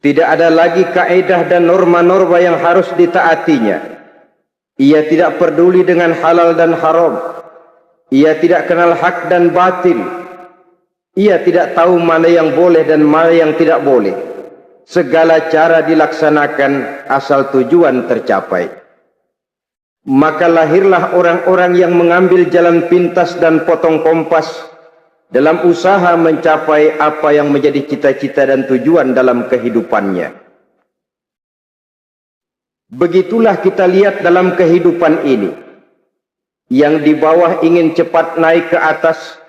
Tidak ada lagi kaedah dan norma-norma yang harus ditaatinya. Ia tidak peduli dengan halal dan haram. Ia tidak kenal hak dan batil. Ia tidak tahu mana yang boleh dan mana yang tidak boleh. Segala cara dilaksanakan asal tujuan tercapai. Maka lahirlah orang-orang yang mengambil jalan pintas dan potong kompas dalam usaha mencapai apa yang menjadi cita-cita dan tujuan dalam kehidupannya. Begitulah kita lihat dalam kehidupan ini. Yang di bawah ingin cepat naik ke atas,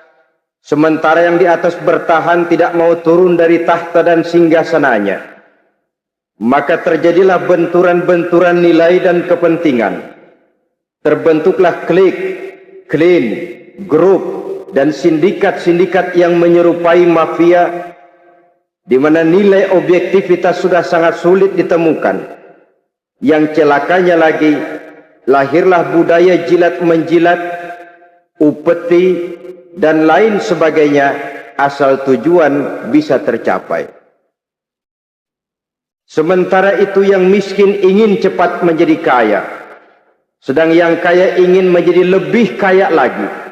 sementara yang di atas bertahan tidak mau turun dari tahta dan singgasananya. Maka terjadilah benturan-benturan nilai dan kepentingan. Terbentuklah klik, klan, grup, dan sindikat-sindikat yang menyerupai mafia, di mana nilai objektivitas sudah sangat sulit ditemukan. Yang celakanya lagi, lahirlah budaya jilat-menjilat, upeti, dan lain sebagainya, asal tujuan bisa tercapai. Sementara itu yang miskin ingin cepat menjadi kaya, sedang yang kaya ingin menjadi lebih kaya lagi.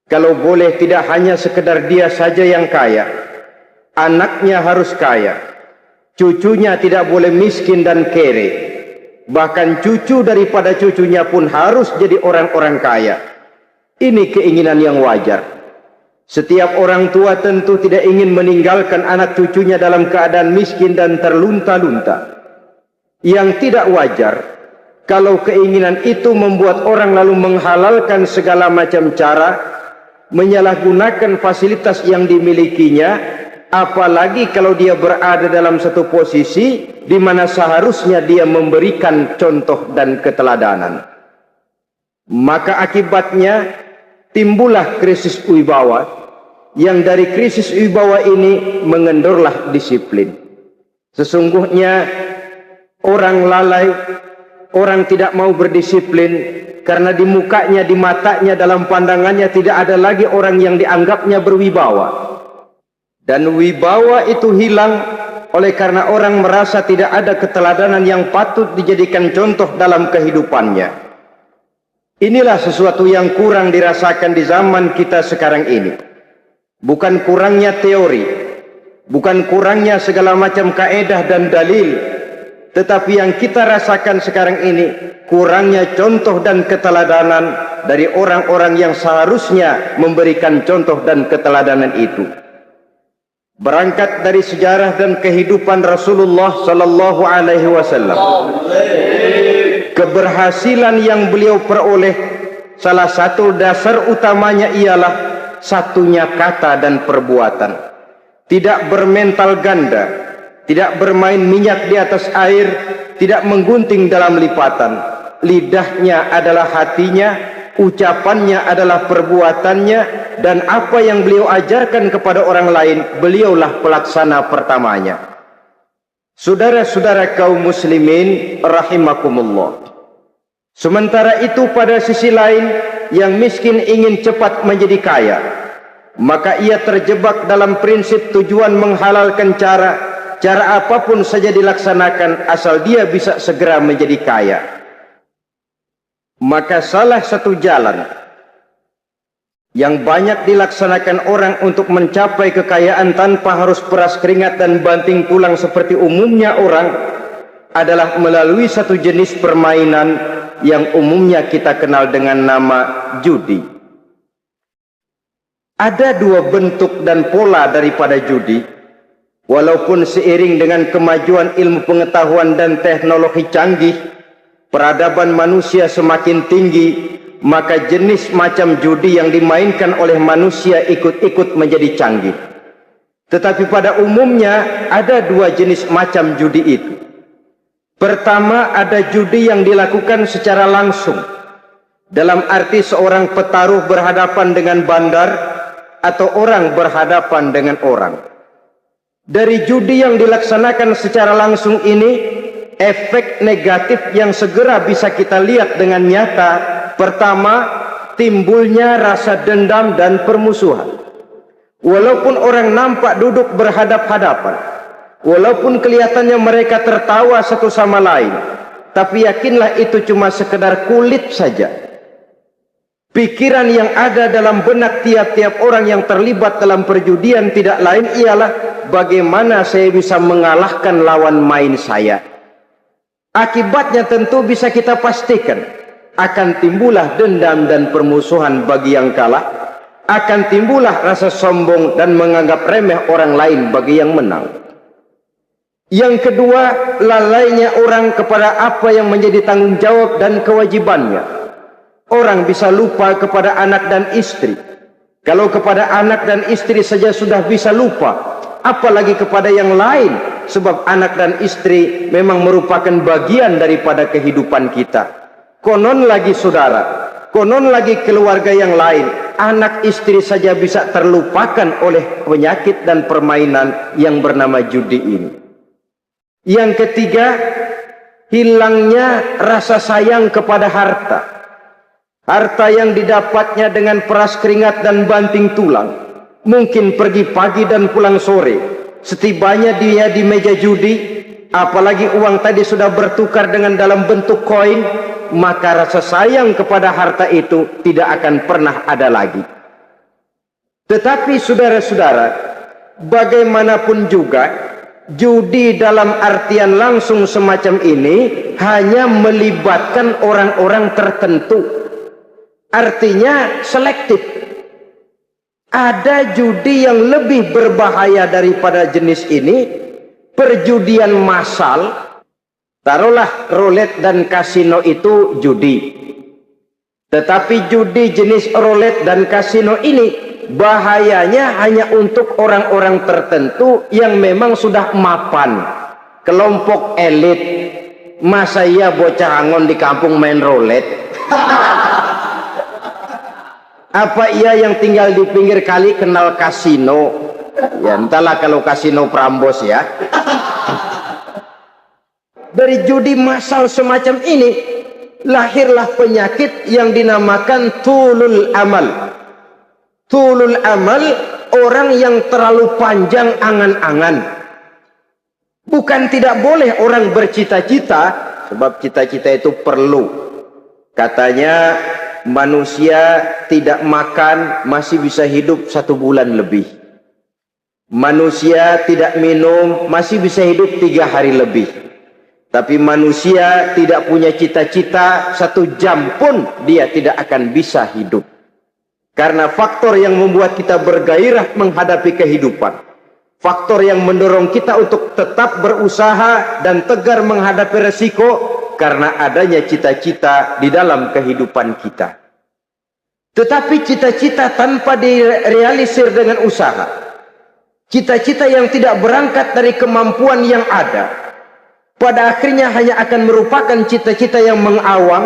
Kalau boleh tidak hanya sekedar dia saja yang kaya, anaknya harus kaya, cucunya tidak boleh miskin dan kere. Bahkan cucu daripada cucunya pun harus jadi orang-orang kaya. Ini keinginan yang wajar. Setiap orang tua tentu tidak ingin meninggalkan anak cucunya dalam keadaan miskin dan terlunta-lunta. Yang tidak wajar, kalau keinginan itu membuat orang lalu menghalalkan segala macam cara, menyalahgunakan fasilitas yang dimilikinya, apalagi kalau dia berada dalam satu posisi di mana seharusnya dia memberikan contoh dan keteladanan. Maka akibatnya timbullah krisis wibawa, yang dari krisis wibawa ini mengendorlah disiplin. Sesungguhnya orang lalai, orang tidak mau berdisiplin karena di mukanya, di matanya, dalam pandangannya tidak ada lagi orang yang dianggapnya berwibawa. Dan wibawa itu hilang oleh karena orang merasa tidak ada keteladanan yang patut dijadikan contoh dalam kehidupannya. Inilah sesuatu yang kurang dirasakan di zaman kita sekarang ini. Bukan kurangnya teori, bukan kurangnya segala macam kaedah dan dalil, tetapi yang kita rasakan sekarang ini kurangnya contoh dan keteladanan dari orang-orang yang seharusnya memberikan contoh dan keteladanan itu. Berangkat dari sejarah dan kehidupan Rasulullah sallallahu alaihi wasallam, keberhasilan yang beliau peroleh, salah satu dasar utamanya ialah satunya kata dan perbuatan. Tidak bermental ganda, tidak bermain minyak di atas air, tidak menggunting dalam lipatan. Lidahnya adalah hatinya, ucapannya adalah perbuatannya, dan apa yang beliau ajarkan kepada orang lain, beliaulah pelaksana pertamanya. Saudara-saudara kaum muslimin rahimakumullah. Sementara itu pada sisi lain, yang miskin ingin cepat menjadi kaya, maka ia terjebak dalam prinsip tujuan menghalalkan cara apapun saja dilaksanakan asal dia bisa segera menjadi kaya. Maka salah satu jalan yang banyak dilaksanakan orang untuk mencapai kekayaan tanpa harus peras keringat dan banting tulang seperti umumnya orang adalah melalui satu jenis permainan yang umumnya kita kenal dengan nama judi. Ada dua bentuk dan pola daripada judi. Walaupun seiring dengan kemajuan ilmu pengetahuan dan teknologi canggih, peradaban manusia semakin tinggi, maka jenis macam judi yang dimainkan oleh manusia ikut-ikut menjadi canggih. Tetapi pada umumnya ada dua jenis macam judi itu. Pertama, ada judi yang dilakukan secara langsung, dalam arti seorang petaruh berhadapan dengan bandar atau orang berhadapan dengan orang. Dari judi yang dilaksanakan secara langsung ini, efek negatif yang segera bisa kita lihat dengan nyata. Pertama, timbulnya rasa dendam dan permusuhan. Walaupun orang nampak duduk berhadap-hadapan, Walaupun kelihatannya mereka tertawa satu sama lain, tapi yakinlah itu cuma sekedar kulit saja. Pikiran yang ada dalam benak tiap-tiap orang yang terlibat dalam perjudian tidak lain ialah bagaimana saya bisa mengalahkan lawan main saya. Akibatnya tentu bisa kita pastikan akan timbullah dendam dan permusuhan bagi yang kalah, akan timbullah rasa sombong dan menganggap remeh orang lain bagi yang menang. Yang kedua, lalainya orang kepada apa yang menjadi tanggung jawab dan kewajibannya. Orang bisa lupa kepada anak dan istri. Kalau kepada anak dan istri saja sudah bisa lupa, apalagi kepada yang lain. Sebab anak dan istri memang merupakan bagian daripada kehidupan kita. Konon lagi saudara, konon lagi keluarga yang lain, anak istri saja bisa terlupakan oleh penyakit dan permainan yang bernama judi ini. Yang ketiga, hilangnya rasa sayang kepada harta. Harta yang didapatnya dengan peras keringat dan banting tulang. Mungkin pergi pagi dan pulang sore. Setibanya dia di meja judi, apalagi uang tadi sudah bertukar dengan dalam bentuk koin, maka rasa sayang kepada harta itu tidak akan pernah ada lagi. Tetapi saudara-saudara, bagaimanapun juga, judi dalam artian langsung semacam ini hanya melibatkan orang-orang tertentu. Artinya selektif. Ada judi yang lebih berbahaya daripada jenis ini, perjudian massal. Taruhlah roulette dan kasino itu judi. Tetapi judi jenis roulette dan kasino ini bahayanya hanya untuk orang-orang tertentu yang memang sudah mapan, kelompok elit. Masa iya bocah angon di kampung main roulette? Apa ia yang tinggal di pinggir kali kenal kasino? Ya entahlah kalau kasino Prambos ya. Dari judi massal semacam ini lahirlah penyakit yang dinamakan tulul amal. Tulul amal, orang yang terlalu panjang angan-angan. Bukan tidak boleh orang bercita-cita, sebab cita-cita itu perlu. Katanya manusia tidak makan masih bisa hidup 1 bulan lebih. Manusia tidak minum masih bisa hidup 3 hari lebih. Tapi manusia tidak punya cita-cita 1 jam pun dia tidak akan bisa hidup. Karena faktor yang membuat kita bergairah menghadapi kehidupan, faktor yang mendorong kita untuk tetap berusaha dan tegar menghadapi resiko, karena adanya cita-cita di dalam kehidupan kita. Tetapi cita-cita tanpa direalisir dengan usaha, cita-cita yang tidak berangkat dari kemampuan yang ada, pada akhirnya hanya akan merupakan cita-cita yang mengawang,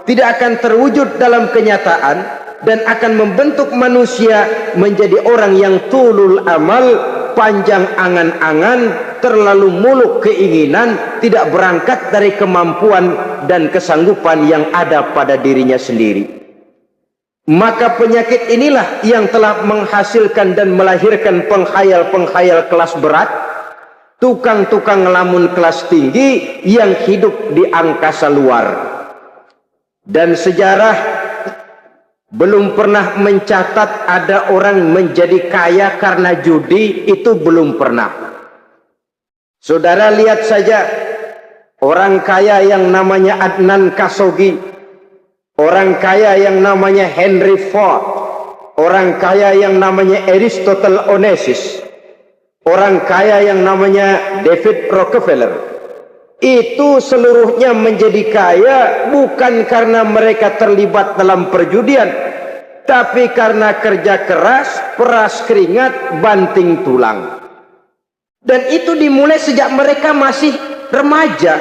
tidak akan terwujud dalam kenyataan, dan akan membentuk manusia menjadi orang yang tulul amal, panjang angan-angan, terlalu muluk keinginan, tidak berangkat dari kemampuan dan kesanggupan yang ada pada dirinya sendiri. Maka penyakit inilah yang telah menghasilkan dan melahirkan penghayal-penghayal kelas berat, tukang-tukang ngelamun kelas tinggi yang hidup di angkasa luar. Dan sejarah belum pernah mencatat ada orang menjadi kaya karena judi, itu belum pernah. Saudara lihat saja orang kaya yang namanya Adnan Khashoggi, orang kaya yang namanya Henry Ford, orang kaya yang namanya Aristotle Onassis, orang kaya yang namanya David Rockefeller. Itu seluruhnya menjadi kaya bukan karena mereka terlibat dalam perjudian, tapi karena kerja keras, peras keringat, banting tulang. Dan itu dimulai sejak mereka masih remaja.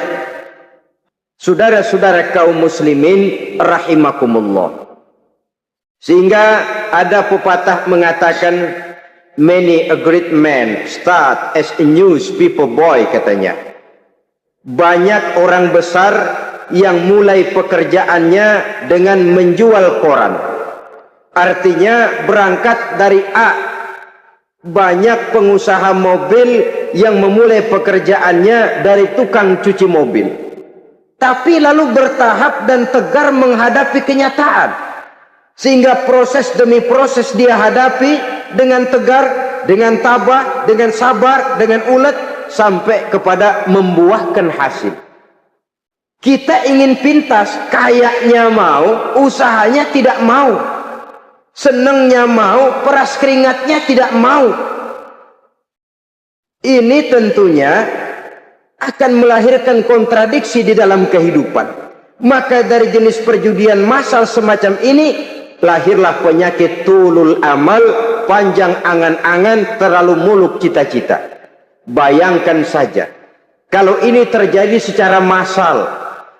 Saudara-saudara kaum muslimin rahimakumullah. Sehingga ada pepatah mengatakan, many a great man start as a newspaper boy, katanya. Banyak orang besar yang mulai pekerjaannya dengan menjual koran. Artinya berangkat dari A, Banyak pengusaha mobil yang memulai pekerjaannya dari tukang cuci mobil, tapi lalu bertahap dan tegar menghadapi kenyataan, sehingga proses demi proses dia hadapi dengan tegar, dengan tabah, dengan sabar, dengan ulet, sampai kepada membuahkan hasil. Kita ingin pintas, kayaknya mau, usahanya tidak mau. Senangnya mau, peras keringatnya tidak mau. Ini tentunya akan melahirkan kontradiksi di dalam kehidupan. Maka dari jenis perjudian massal semacam ini, lahirlah penyakit tulul amal, panjang angan-angan, terlalu muluk cita-cita. Bayangkan saja, kalau ini terjadi secara massal,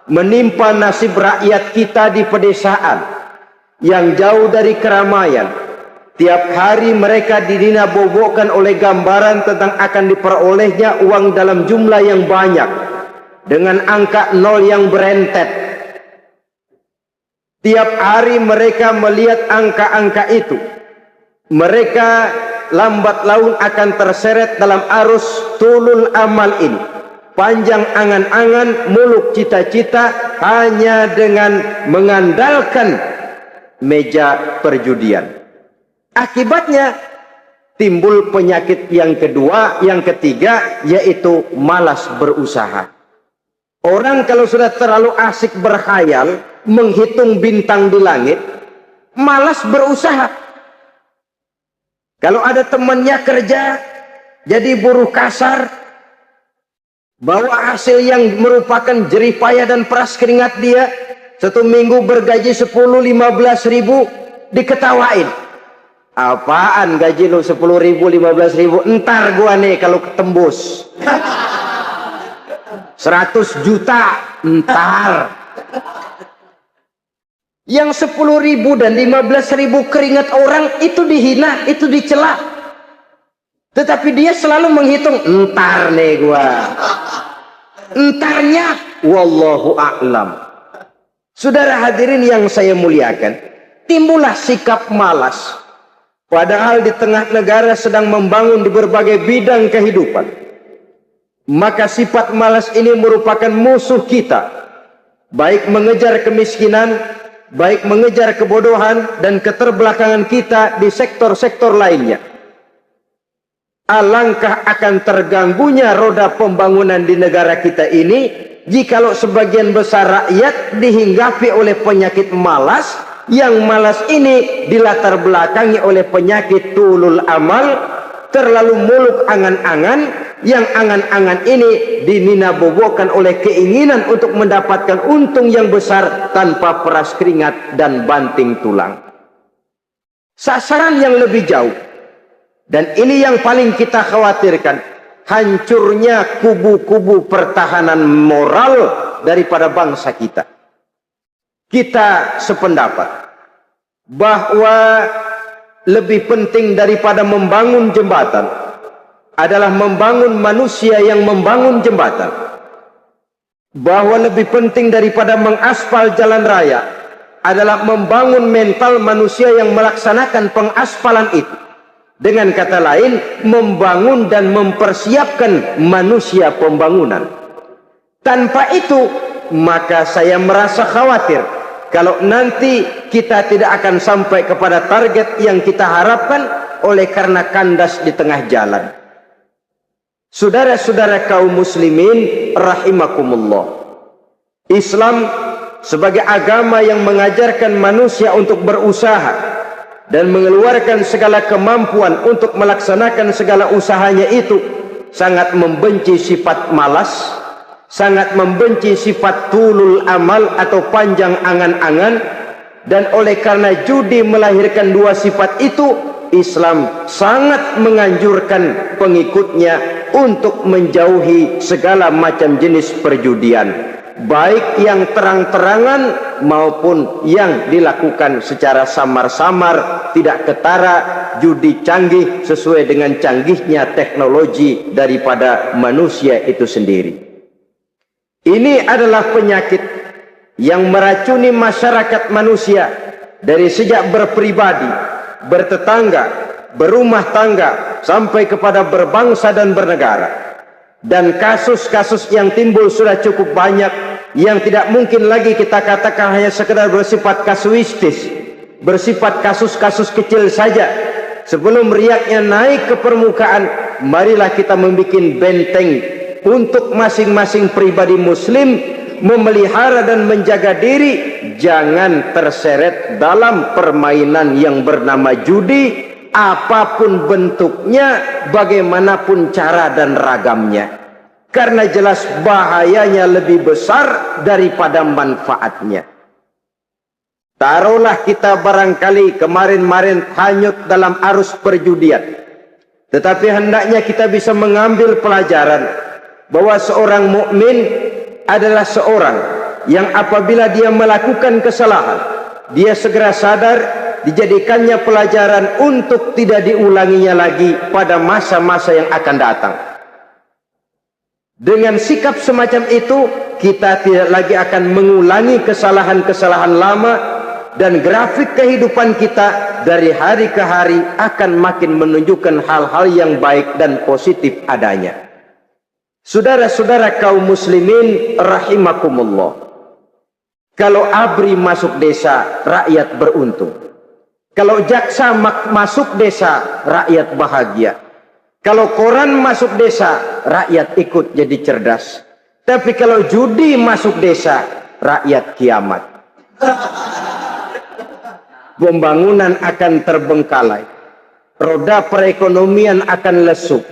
menimpa nasib rakyat kita di pedesaan, yang jauh dari keramaian. Tiap hari mereka didina-bobokkan oleh gambaran tentang akan diperolehnya uang dalam jumlah yang banyak, dengan angka nol yang berentet. Tiap hari mereka melihat angka-angka itu. Mereka lambat laun akan terseret dalam arus tulul amal ini. Panjang angan-angan, muluk cita-cita, hanya dengan mengandalkan meja perjudian. Akibatnya timbul penyakit yang kedua, yang ketiga, yaitu malas berusaha. Orang kalau sudah terlalu asik berkhayal, menghitung bintang di langit, malas berusaha. Kalau ada temannya kerja jadi buruh kasar, bawa hasil yang merupakan jerih payah dan peras keringat dia, satu minggu bergaji 10-15 ribu, diketawain. Apaan gaji lu 10 ribu, 15 ribu? Entar gua nih kalau ketembus 100 juta, entar. Yang 10 ribu dan 15 ribu keringat orang itu dihina, itu dicela. Tetapi dia selalu menghitung, entar nih gua. Entarnya, wallahu a'lam. Saudara hadirin yang saya muliakan, timbullah sikap malas. Padahal di tengah negara sedang membangun di berbagai bidang kehidupan. Maka sifat malas ini merupakan musuh kita. Baik mengejar kemiskinan, baik mengejar kebodohan dan keterbelakangan kita di sektor-sektor lainnya. Alangkah akan terganggunya roda pembangunan di negara kita ini jikalau sebagian besar rakyat dihinggapi oleh penyakit malas, yang malas ini dilatar belakangi oleh penyakit tulul amal, terlalu muluk angan-angan, yang angan-angan ini dinina-bobokkan oleh keinginan untuk mendapatkan untung yang besar tanpa peras keringat dan banting tulang. Sasaran yang lebih jauh, dan ini yang paling kita khawatirkan, hancurnya kubu-kubu pertahanan moral daripada bangsa kita. Kita sependapat bahwa lebih penting daripada membangun jembatan adalah membangun manusia yang membangun jembatan. Bahwa lebih penting daripada mengaspal jalan raya adalah membangun mental manusia yang melaksanakan pengaspalan itu. Dengan kata lain, membangun dan mempersiapkan manusia pembangunan. Tanpa itu, maka saya merasa khawatir kalau nanti kita tidak akan sampai kepada target yang kita harapkan oleh karena kandas di tengah jalan. Saudara-saudara kaum muslimin rahimakumullah, Islam sebagai agama yang mengajarkan manusia untuk berusaha dan mengeluarkan segala kemampuan untuk melaksanakan segala usahanya itu, sangat membenci sifat malas, sangat membenci sifat tulul amal atau panjang angan-angan. Dan oleh karena judi melahirkan dua sifat itu, Islam sangat menganjurkan pengikutnya untuk menjauhi segala macam jenis perjudian, baik yang terang-terangan maupun yang dilakukan secara samar-samar, tidak ketara, judi canggih sesuai dengan canggihnya teknologi daripada manusia itu sendiri. Ini adalah penyakit yang meracuni masyarakat manusia dari sejak berpribadi, bertetangga, berumah tangga, sampai kepada berbangsa dan bernegara. Dan kasus-kasus yang timbul sudah cukup banyak, yang tidak mungkin lagi kita katakan hanya sekedar bersifat kasuistis, bersifat kasus-kasus kecil saja. Sebelum riaknya naik ke permukaan, marilah kita membuat benteng untuk masing-masing pribadi muslim memelihara dan menjaga diri, jangan terseret dalam permainan yang bernama judi, apapun bentuknya, bagaimanapun cara dan ragamnya. Karena jelas bahayanya lebih besar daripada manfaatnya. Taruhlah kita barangkali kemarin-marin hanyut dalam arus perjudian, tetapi hendaknya kita bisa mengambil pelajaran bahwa seorang mukmin adalah seorang yang apabila dia melakukan kesalahan, dia segera sadar, dijadikannya pelajaran untuk tidak diulanginya lagi pada masa-masa yang akan datang. Dengan sikap semacam itu, kita tidak lagi akan mengulangi kesalahan-kesalahan lama, dan grafik kehidupan kita dari hari ke hari akan makin menunjukkan hal-hal yang baik dan positif adanya. Saudara-saudara kaum muslimin rahimakumullah, kalau ABRI masuk desa, rakyat beruntung. Kalau jaksa masuk desa, rakyat bahagia. Kalau koran masuk desa, rakyat ikut jadi cerdas. Tapi kalau judi masuk desa, rakyat kiamat. Pembangunan akan terbengkalai. Roda perekonomian akan lesu.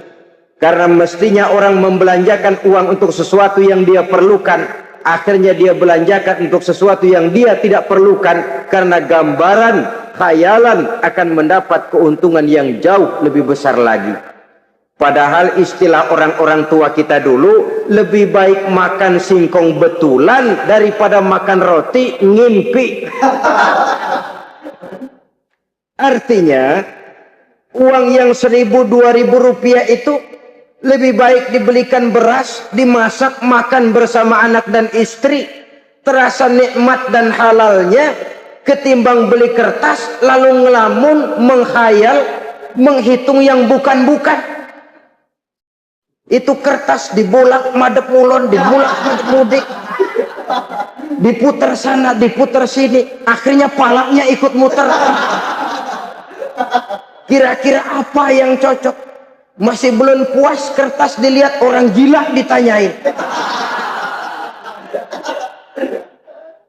Karena mestinya orang membelanjakan uang untuk sesuatu yang dia perlukan, akhirnya dia belanjakan untuk sesuatu yang dia tidak perlukan, karena gambaran, khayalan akan mendapat keuntungan yang jauh lebih besar lagi. Padahal istilah orang-orang tua kita dulu, lebih baik makan singkong betulan daripada makan roti ngimpi. Artinya, uang yang 1.000-2.000 rupiah itu lebih baik dibelikan beras, dimasak, makan bersama anak dan istri, terasa nikmat dan halalnya, ketimbang beli kertas, lalu ngelamun, menghayal, menghitung yang bukan-bukan. Itu kertas dibolak madep mulon, dibolak madep mudik, diputer sana, diputer sini, akhirnya palaknya ikut muter. Kira-kira apa yang cocok? Masih belum puas, kertas dilihat, orang gila ditanyain.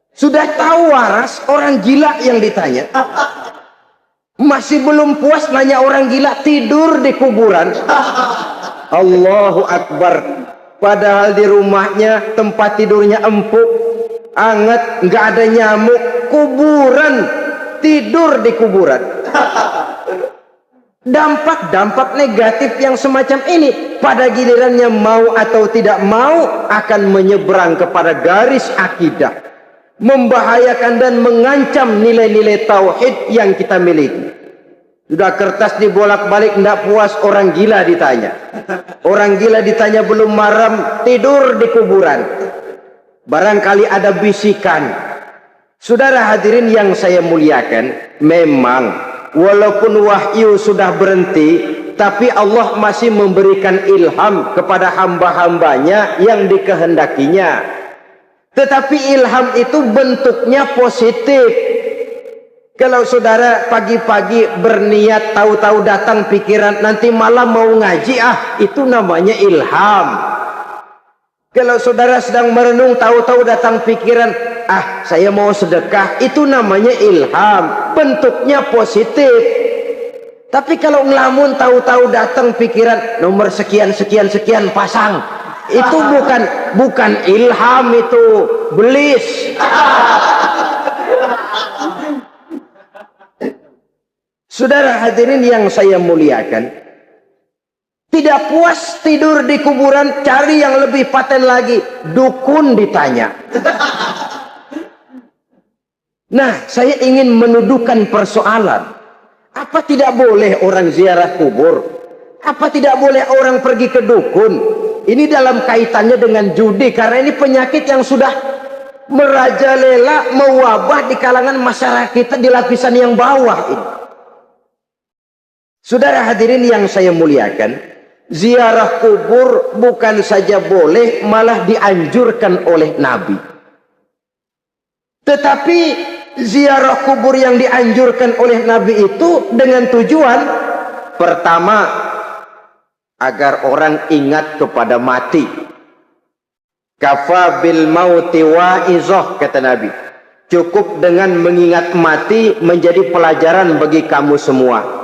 Sudah tahu waras, orang gila yang ditanya. Masih belum puas, nanya orang gila, tidur di kuburan. Allahu Akbar. Padahal di rumahnya tempat tidurnya empuk, anget, nggak ada nyamuk. Kuburan, tidur di kuburan. Dampak-dampak negatif yang semacam ini pada gilirannya mau atau tidak mau akan menyeberang kepada garis akidah, membahayakan dan mengancam nilai-nilai tauhid yang kita miliki. Sudah kertas dibolak-balik, tidak puas, orang gila ditanya. Orang gila ditanya belum maram, tidur di kuburan. Barangkali ada bisikan. Saudara hadirin yang saya muliakan, memang walaupun wahyu sudah berhenti, tapi Allah masih memberikan ilham kepada hamba-hambanya yang dikehendakinya. Tetapi ilham itu bentuknya positif. Kalau saudara pagi-pagi berniat, tahu-tahu datang pikiran nanti malam mau ngaji, itu namanya ilham. Kalau saudara sedang merenung, tahu-tahu datang pikiran, saya mau sedekah, itu namanya ilham, bentuknya positif. Tapi kalau ngelamun, tahu-tahu datang pikiran nomor sekian sekian sekian pasang, itu bukan ilham, itu belis. Saudara hadirin yang saya muliakan, tidak puas tidur di kuburan, cari yang lebih paten lagi, dukun ditanya. Nah, saya ingin menuduhkan persoalan. Apa tidak boleh orang ziarah kubur? Apa tidak boleh orang pergi ke dukun? Ini dalam kaitannya dengan judi, karena ini penyakit yang sudah merajalela, mewabah di kalangan masyarakat kita di lapisan yang bawah ini. Saudara hadirin yang saya muliakan, ziarah kubur bukan saja boleh, malah dianjurkan oleh Nabi. Tetapi ziarah kubur yang dianjurkan oleh Nabi itu dengan tujuan pertama, agar orang ingat kepada mati. Kafa bil mauti wa'izah, kata Nabi. Cukup dengan mengingat mati menjadi pelajaran bagi kamu semua.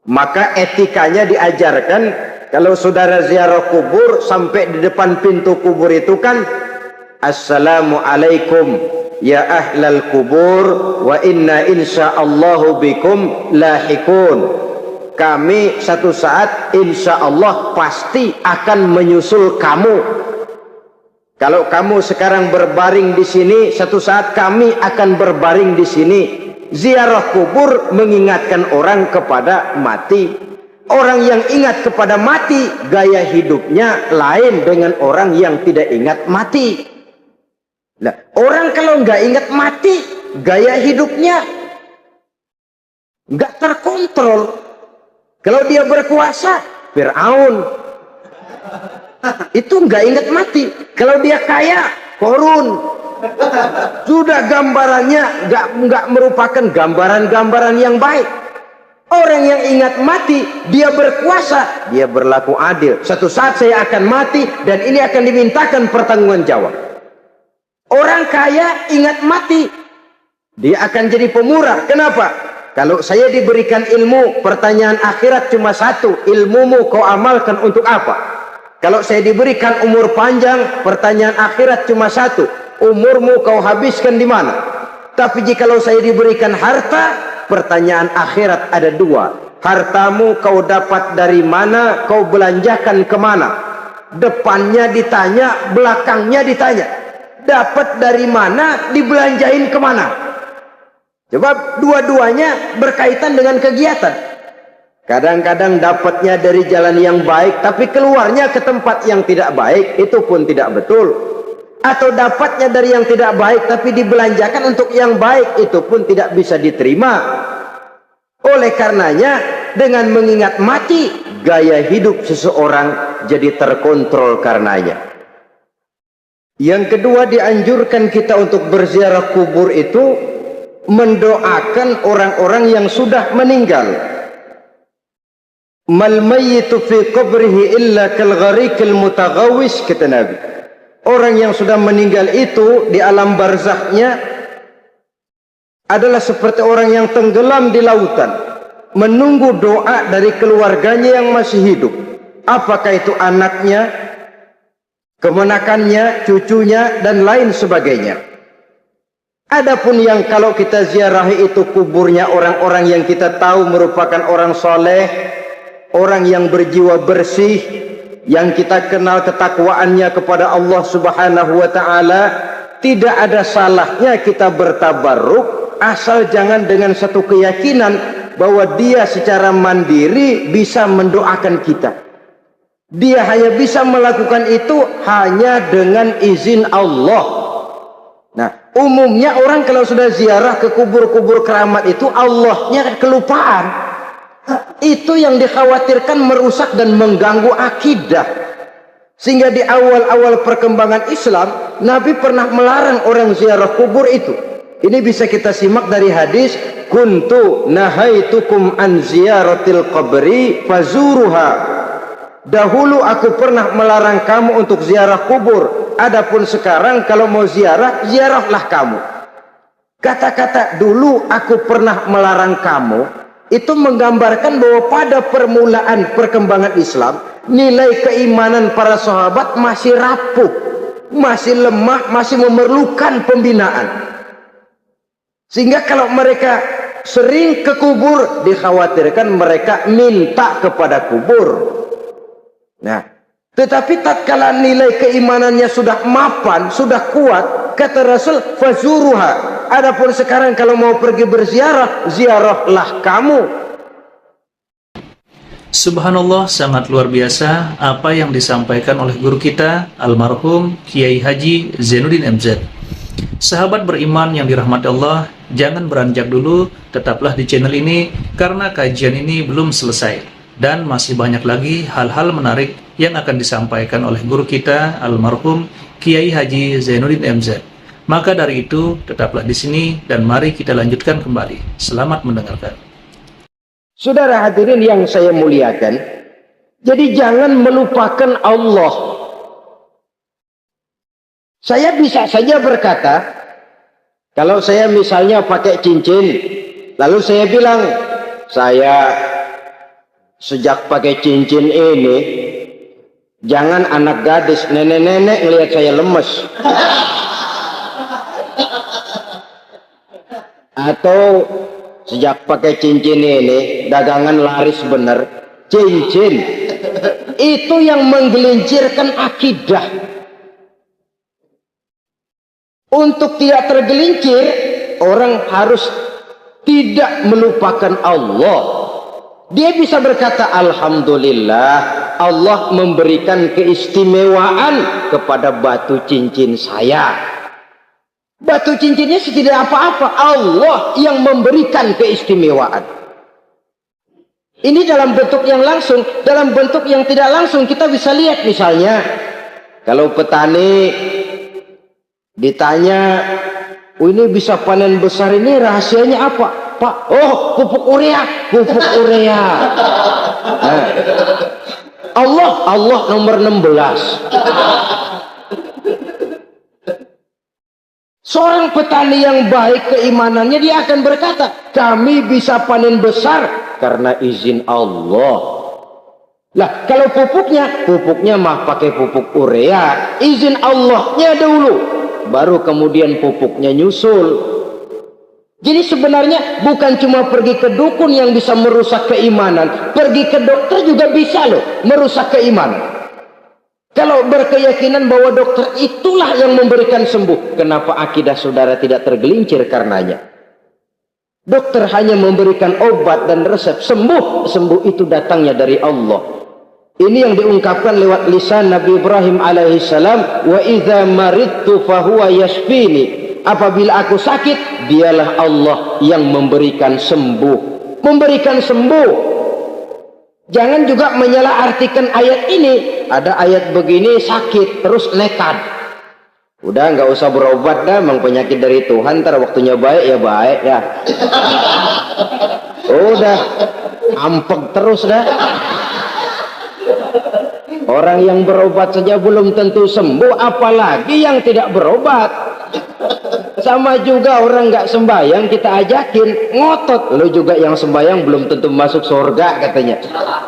Maka etikanya diajarkan, kalau saudara ziarah kubur sampai di depan pintu kubur itu kan, Assalamualaikum ya ahlal kubur wa inna insyaallahu bikum lahikun. Kami satu saat insya Allah pasti akan menyusul kamu. Kalau kamu sekarang berbaring di sini, satu saat kami akan berbaring di sini. Ziarah kubur mengingatkan orang kepada mati. Orang yang ingat kepada mati, gaya hidupnya lain dengan orang yang tidak ingat mati. Nah, orang kalau nggak ingat mati, gaya hidupnya nggak terkontrol. Kalau dia berkuasa, Fir'aun, itu nggak ingat mati. Kalau dia kaya, Korun. Sudah gambarannya nggak merupakan gambaran-gambaran yang baik. Orang yang ingat mati, dia berkuasa, dia berlaku adil. Satu saat saya akan mati dan ini akan dimintakan pertanggungan jawab. Orang kaya ingat mati, dia akan jadi pemurah. Kenapa? Kalau saya diberikan ilmu, pertanyaan akhirat cuma satu, ilmumu kau amalkan untuk apa? Kalau saya diberikan umur panjang, pertanyaan akhirat cuma satu, umurmu kau habiskan di mana? Tapi jikalau saya diberikan harta, pertanyaan akhirat ada dua. Hartamu kau dapat dari mana, kau belanjakan kemana? Depannya ditanya, belakangnya ditanya. Dapat dari mana, dibelanjain kemana? Sebab dua-duanya berkaitan dengan kegiatan. Kadang-kadang dapatnya dari jalan yang baik, tapi keluarnya ke tempat yang tidak baik, itu pun tidak betul. Atau dapatnya dari yang tidak baik, tapi dibelanjakan untuk yang baik, itu pun tidak bisa diterima. Oleh karenanya, dengan mengingat mati, gaya hidup seseorang jadi terkontrol karenanya. Yang kedua, dianjurkan kita untuk berziarah kubur itu mendoakan orang-orang yang sudah meninggal. Mal mayyitu fi qabrihi illa kal gharikil mutaghawis, kata Nabi. Orang yang sudah meninggal itu di alam barzakhnya adalah seperti orang yang tenggelam di lautan, menunggu doa dari keluarganya yang masih hidup. Apakah itu anaknya, kemenakannya, cucunya, dan lain sebagainya. Adapun yang kalau kita ziarahi itu kuburnya orang-orang yang kita tahu merupakan orang soleh, orang yang berjiwa bersih, yang kita kenal ketakwaannya kepada Allah Subhanahu wa ta'ala, tidak ada salahnya kita bertabarruk, asal jangan dengan satu keyakinan bahwa dia secara mandiri bisa mendoakan kita. Dia hanya bisa melakukan itu hanya dengan izin Allah. Nah, umumnya orang kalau sudah ziarah ke kubur-kubur keramat itu, Allahnya kelupaan. Itu yang dikhawatirkan merusak dan mengganggu akidah. Sehingga di awal-awal perkembangan Islam, Nabi pernah melarang orang ziarah kubur itu. Ini bisa kita simak dari hadis, kuntu nahaitukum an ziyaratil qabri fazuruha. Dahulu aku pernah melarang kamu untuk ziarah kubur. Adapun sekarang kalau mau ziarah, ziarahlah kamu. Kata-kata dulu aku pernah melarang kamu, itu menggambarkan bahwa pada permulaan perkembangan Islam, nilai keimanan para sahabat masih rapuh, masih lemah, masih memerlukan pembinaan. Sehingga kalau mereka sering ke kubur, dikhawatirkan mereka minta kepada kubur. Nah, tetapi tatkala nilai keimanannya sudah mapan, sudah kuat, kata Rasul, fazuruha. Adapun sekarang kalau mau pergi berziarah, ziarahlah kamu. Subhanallah, sangat luar biasa apa yang disampaikan oleh guru kita, almarhum Kiai Haji Zainuddin MZ. Sahabat beriman yang dirahmati Allah, Jangan beranjak dulu, tetaplah di channel ini karena kajian ini belum selesai dan masih banyak lagi hal-hal menarik yang akan disampaikan oleh guru kita almarhum Kiai Haji Zainuddin MZ. Maka dari itu, tetaplah di sini dan mari kita lanjutkan kembali. Selamat mendengarkan. Saudara hadirin yang saya muliakan, jadi jangan melupakan Allah. Saya bisa saja berkata, kalau saya misalnya pakai cincin, lalu saya bilang, saya sejak pakai cincin ini, jangan anak gadis, nenek-nenek ngelihat saya lemes. Atau sejak pakai cincin ini, dagangan laris bener. Cincin itu yang menggelincirkan akidah. Untuk tidak tergelincir, orang harus tidak melupakan Allah. Dia bisa berkata, alhamdulillah, Allah memberikan keistimewaan kepada batu cincin saya. Batu cincinnya tidak apa-apa, Allah yang memberikan keistimewaan. Ini dalam bentuk yang langsung. Dalam bentuk yang tidak langsung kita bisa lihat, misalnya kalau petani ditanya, oh ini bisa panen besar ini rahasianya apa Pak? Oh, pupuk urea. Pupuk urea. Nah, Allah nomor 16. Seorang petani yang baik keimanannya, dia akan berkata, kami bisa panen besar karena izin Allah. Lah, kalau pupuknya mah pakai pupuk urea, izin Allahnya dulu, baru kemudian pupuknya nyusul. Jadi sebenarnya bukan cuma pergi ke dukun yang bisa merusak keimanan, pergi ke dokter juga bisa loh merusak keimanan. Kalau berkeyakinan bahwa dokter itulah yang memberikan sembuh, kenapa akidah saudara tidak tergelincir karenanya? Dokter hanya memberikan obat dan resep, sembuh itu datangnya dari Allah. Ini yang diungkapkan lewat lisan Nabi Ibrahim alaihissalam, wa idza maridtu fahuwa yashfini. Apabila aku sakit, dialah Allah yang memberikan sembuh. Memberikan sembuh. Jangan juga menyalahartikan ayat ini. Ada ayat begini sakit terus nekat. Udah nggak usah berobat dah, memang penyakit dari Tuhan, ntar waktunya baik ya baik ya. Udah ampek terus dah. Orang yang berobat saja belum tentu sembuh, apalagi yang tidak berobat. Sama juga orang nggak sembahyang kita ajakin ngotot, lo juga yang sembahyang belum tentu masuk surga katanya.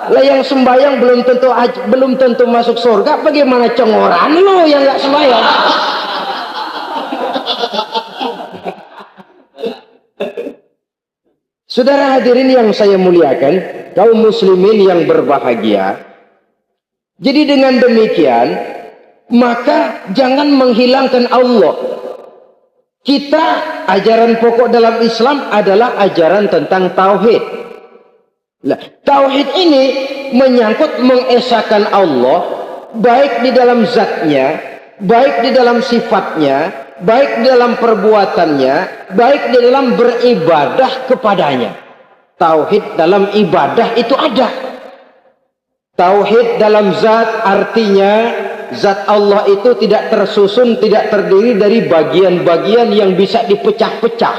Lah yang sembahyang belum tentu masuk surga, bagaimana cengoran lo yang nggak sembahyang? Saudara hadirin yang saya muliakan, kaum muslimin yang berbahagia. Jadi dengan demikian, maka jangan menghilangkan Allah. Kita, ajaran pokok dalam Islam adalah ajaran tentang tauhid. Nah, tauhid ini menyangkut mengesahkan Allah, baik di dalam zatnya, baik di dalam sifatnya, baik di dalam perbuatannya, baik di dalam beribadah kepadanya. Tauhid dalam ibadah itu ada. Tauhid dalam zat artinya zat Allah itu tidak tersusun, tidak terdiri dari bagian-bagian yang bisa dipecah-pecah.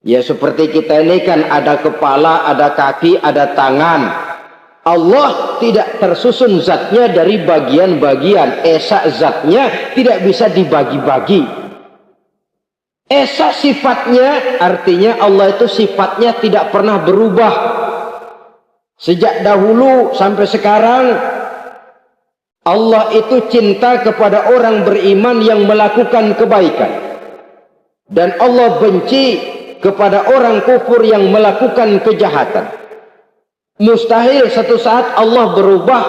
Ya seperti kita ini kan ada kepala, ada kaki, ada tangan. Allah tidak tersusun zatnya dari bagian-bagian. Esa zatnya tidak bisa dibagi-bagi. Esa sifatnya artinya Allah itu sifatnya tidak pernah berubah. Sejak dahulu sampai sekarang, Allah itu cinta kepada orang beriman yang melakukan kebaikan. Dan Allah benci kepada orang kufur yang melakukan kejahatan. Mustahil satu saat Allah berubah.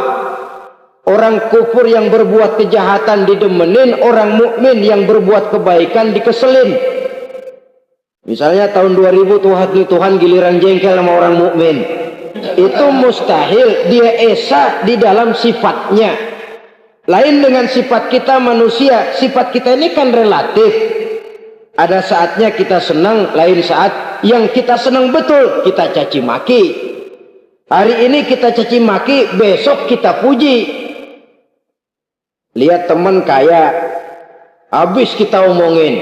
Orang kufur yang berbuat kejahatan didemenin, orang mukmin yang berbuat kebaikan dikeselin. Misalnya tahun 2000 Tuhan giliran jengkel sama orang mukmin. Itu mustahil, dia esa di dalam sifatnya. Lain dengan sifat kita manusia, sifat kita ini kan relatif. Ada saatnya kita senang, lain saat yang kita senang betul kita caci maki. Hari ini kita caci maki, besok kita puji. Lihat teman kaya, habis kita omongin,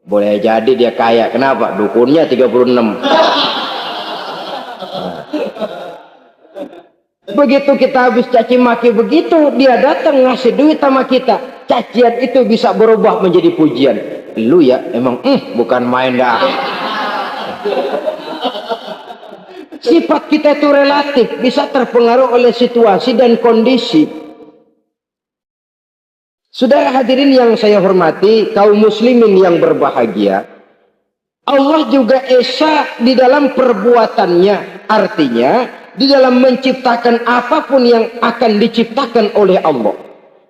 boleh jadi dia kaya. Kenapa? Dukunnya 36. Begitu kita habis caci maki begitu, dia datang ngasih duit sama kita. Cacian itu bisa berubah menjadi pujian. Lu ya emang bukan main dah. Sifat kita itu relatif, bisa terpengaruh oleh situasi dan kondisi. Saudara hadirin yang saya hormati, kaum muslimin yang berbahagia, Allah juga esa di dalam perbuatannya. Artinya, di dalam menciptakan apapun yang akan diciptakan oleh Allah,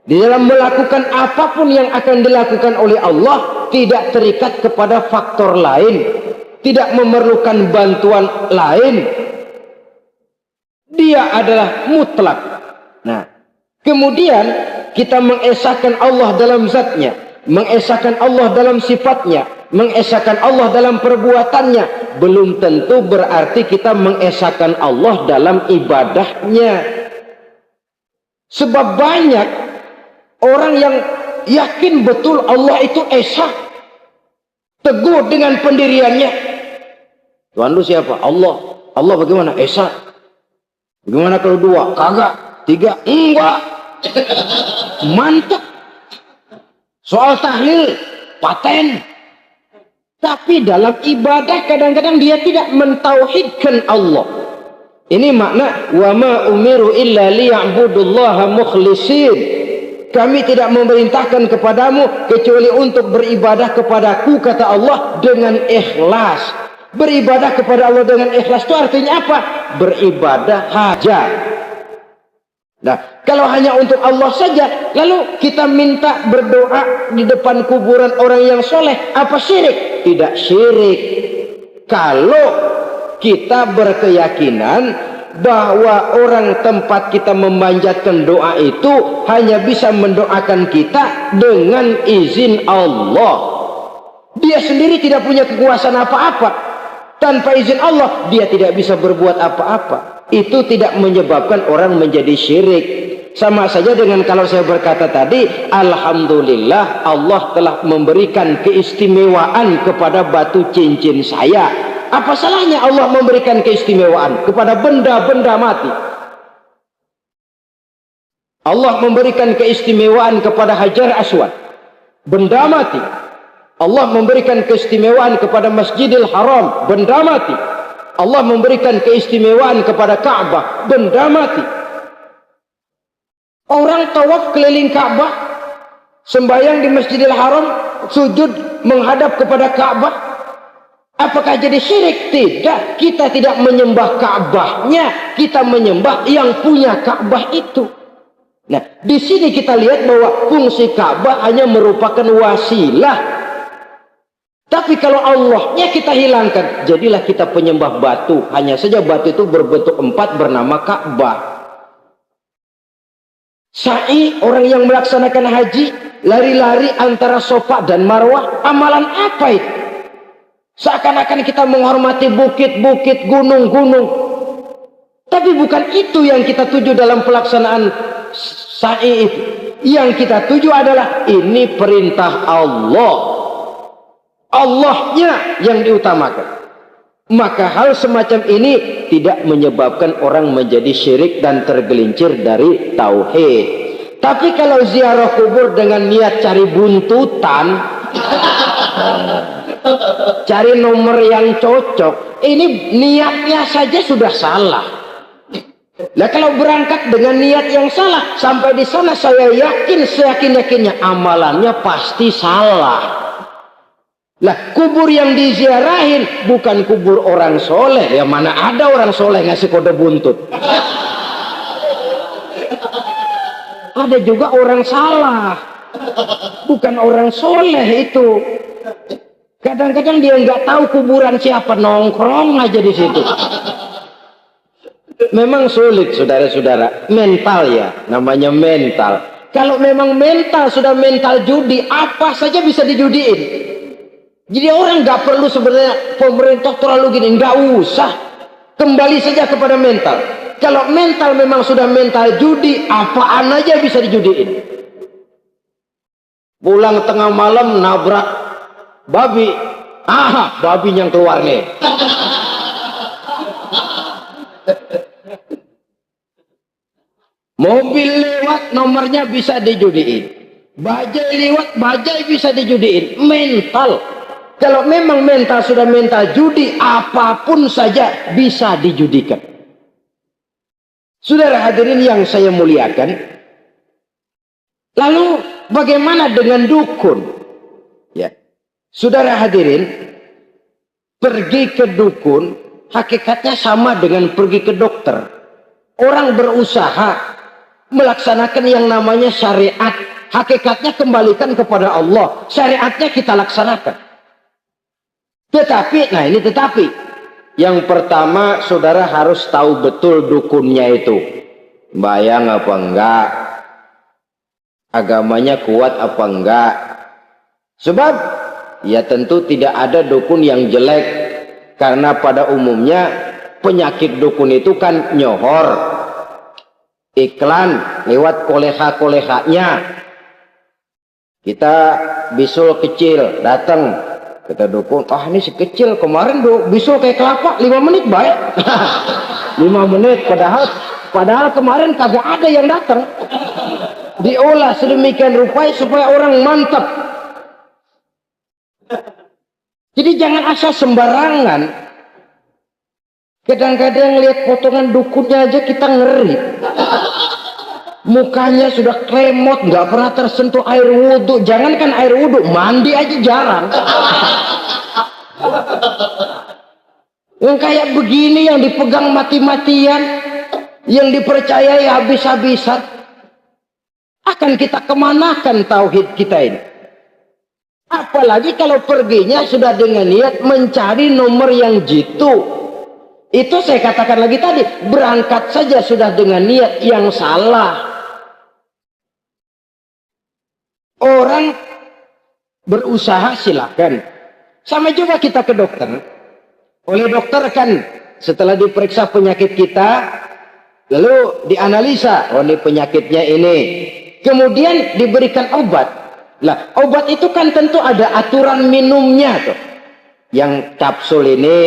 di dalam melakukan apapun yang akan dilakukan oleh Allah, tidak terikat kepada faktor lain, tidak memerlukan bantuan lain. Dia adalah mutlak. Nah, kemudian kita mengesahkan Allah dalam zatnya, mengesahkan Allah dalam sifatnya, mengesahkan Allah dalam perbuatannya, belum tentu berarti kita mengesahkan Allah dalam ibadahnya. Sebab banyak orang yang yakin betul Allah itu esa, teguh dengan pendiriannya. Tuhan lu siapa? Allah. Allah bagaimana? Esa. Bagaimana kalau dua? Kagak. Tiga? Enggak. Mantap. Soal tahlil paten. Tapi dalam ibadah kadang-kadang dia tidak mentauhidkan Allah. Ini makna wa ma umiru illa liya'budullaha mukhlisin. Kami tidak memerintahkan kepadamu kecuali untuk beribadah kepadaku, kata Allah, dengan ikhlas. Beribadah kepada Allah dengan ikhlas itu artinya apa? Beribadah hajat. Nah, kalau hanya untuk Allah saja, lalu kita minta berdoa di depan kuburan orang yang soleh, apa syirik? Tidak syirik. Kalau kita berkeyakinan bahwa orang tempat kita memanjatkan doa itu hanya bisa mendoakan kita dengan izin Allah. Dia sendiri tidak punya kekuasaan apa-apa. Tanpa izin Allah, dia tidak bisa berbuat apa-apa. Itu tidak menyebabkan orang menjadi syirik. Sama saja dengan kalau saya berkata tadi, alhamdulillah Allah telah memberikan keistimewaan kepada batu cincin saya. Apa salahnya Allah memberikan keistimewaan kepada benda-benda mati? Allah memberikan keistimewaan kepada Hajar Aswad, benda mati. Allah memberikan keistimewaan kepada Masjidil Haram, benda mati. Allah memberikan keistimewaan kepada Ka'bah, benda mati. Orang tawaf keliling Ka'bah, sembahyang di Masjidil Haram, sujud menghadap kepada Ka'bah. Apakah jadi syirik? Tidak. Kita tidak menyembah Ka'bahnya, kita menyembah yang punya Ka'bah itu. Nah, di sini kita lihat bahwa fungsi Ka'bah hanya merupakan wasilah. Tapi kalau Allahnya kita hilangkan, jadilah kita penyembah batu. Hanya saja batu itu berbentuk 4 bernama Ka'bah. Sa'i, orang yang melaksanakan haji, lari-lari antara Safa dan Marwah, amalan apa itu? Seakan-akan kita menghormati bukit-bukit, gunung-gunung. Tapi bukan itu yang kita tuju dalam pelaksanaan sa'i itu. Yang kita tuju adalah ini perintah Allah. Allahnya yang diutamakan. Maka hal semacam ini tidak menyebabkan orang menjadi syirik dan tergelincir dari tauhid. Tapi kalau ziarah kubur dengan niat cari buntutan, cari nomor yang cocok, ini niatnya saja sudah salah. Nah, kalau berangkat dengan niat yang salah, sampai di sana saya yakin seyakin-yakinnya amalannya pasti salah. Lah, kubur yang diziarahin bukan kubur orang soleh. Ya mana ada orang soleh ngasih kode buntut. Ada juga orang salah, bukan orang soleh itu. Kadang-kadang dia nggak tahu kuburan siapa, nongkrong aja di situ. Memang sulit, saudara-saudara. Mental ya, namanya mental. Kalau memang mental sudah mental judi, apa saja bisa dijudiin. Jadi orang nggak perlu sebenarnya pemerintah terlalu gini, nggak usah. Kembali saja kepada mental. Kalau mental memang sudah mental judi, apaan aja bisa dijudiin. Pulang tengah malam nabrak babi, babi yang keluar nih. Mobil lewat nomornya bisa dijudiin. Bajai lewat bajai bisa dijudiin. Mental. Kalau memang mental sudah mental judi, apapun saja bisa dijudikan. Saudara hadirin yang saya muliakan, lalu bagaimana dengan dukun? Ya, saudara hadirin, pergi ke dukun hakikatnya sama dengan pergi ke dokter. Orang berusaha melaksanakan yang namanya syariat, hakikatnya kembalikan kepada Allah. Syariatnya kita laksanakan. Tetapi, nah ini tetapi. Yang pertama, saudara harus tahu betul dukunnya itu. Bayang apa enggak? Agamanya kuat apa enggak? Sebab, ya tentu tidak ada dukun yang jelek. Karena pada umumnya, penyakit dukun itu kan nyohor. Iklan lewat koleha-kolehanya. Kita bisul kecil, datang. Kata dukun, ini si kecil kemarin bisul kayak kelapa 5 menit baik. 5 menit padahal kemarin kagak ada yang datang. Diolah sedemikian rupa supaya orang mantap. Jadi jangan asal sembarangan. Kadang-kadang lihat potongan dukunnya aja kita ngeri. Mukanya sudah kremot, nggak pernah tersentuh air wudhu. Jangankan air wudhu, mandi aja jarang. Yang kayak begini yang dipegang mati-matian, yang dipercayai habis-habisan, akan kita kemanakan tauhid kita ini? Apalagi kalau perginya sudah dengan niat mencari nomor yang jitu. Itu saya katakan lagi tadi, berangkat saja sudah dengan niat yang salah. Orang berusaha silakan. Sama juga kita ke dokter. Oleh dokter kan setelah diperiksa penyakit kita, lalu dianalisa, oh ini penyakitnya ini. Kemudian diberikan obat. Lah, obat itu kan tentu ada aturan minumnya tuh. Yang kapsul ini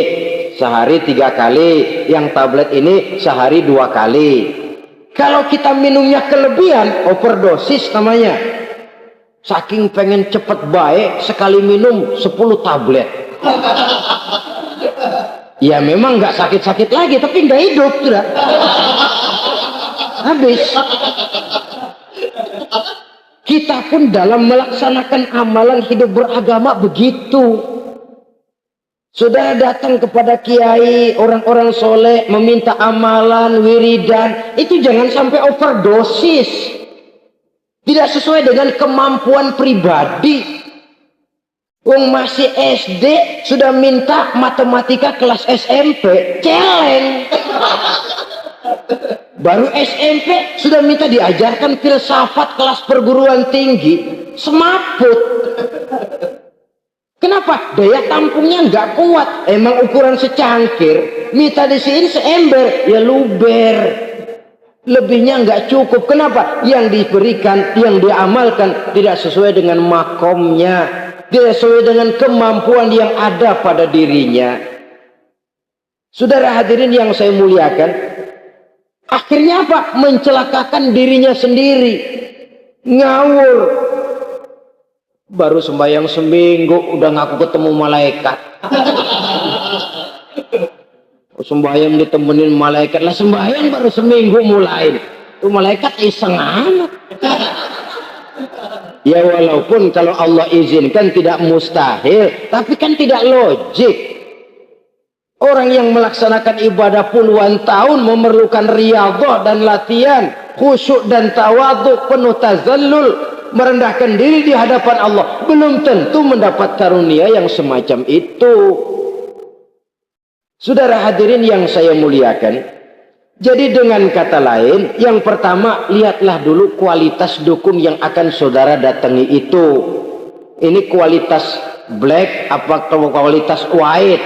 sehari 3 kali, yang tablet ini sehari 2 kali. Kalau kita minumnya kelebihan, overdosis namanya. Saking pengen cepet baik, sekali minum 10 tablet. Ya memang nggak sakit-sakit lagi, tapi nggak hidup sudah. Habis. Kita pun dalam melaksanakan amalan hidup beragama begitu. Saudara datang kepada kiai, orang-orang soleh, meminta amalan, wiridan, itu jangan sampai overdosis. Tidak sesuai dengan kemampuan pribadi. Wong masih SD sudah minta matematika kelas SMP, celeng. Baru SMP sudah minta diajarkan filsafat kelas perguruan tinggi, semaput. Kenapa? Daya tampungnya nggak kuat. Emang ukuran secangkir, minta di sini seember, ya luber. Lebihnya nggak cukup. Kenapa? Yang diberikan, yang diamalkan tidak sesuai dengan makomnya, tidak sesuai dengan kemampuan yang ada pada dirinya. Saudara hadirin yang saya muliakan, akhirnya apa? Mencelakakan dirinya sendiri. Ngawur. Baru sembahyang seminggu udah ngaku ketemu malaikat. Sembahyang ditemenin malaikat lah, sembahyang baru seminggu mulai. Itu malaikat iseng amat. Ya walaupun kalau Allah izinkan tidak mustahil, tapi kan tidak logik. Orang yang melaksanakan ibadah puluhan tahun memerlukan riyadhah dan latihan, khusyuk dan tawadhu, penuh tazallul, merendahkan diri di hadapan Allah, belum tentu mendapat karunia yang semacam itu. Saudara hadirin yang saya muliakan, jadi dengan kata lain, yang pertama lihatlah dulu kualitas dukun yang akan saudara datangi itu. Ini kualitas black apa kualitas white,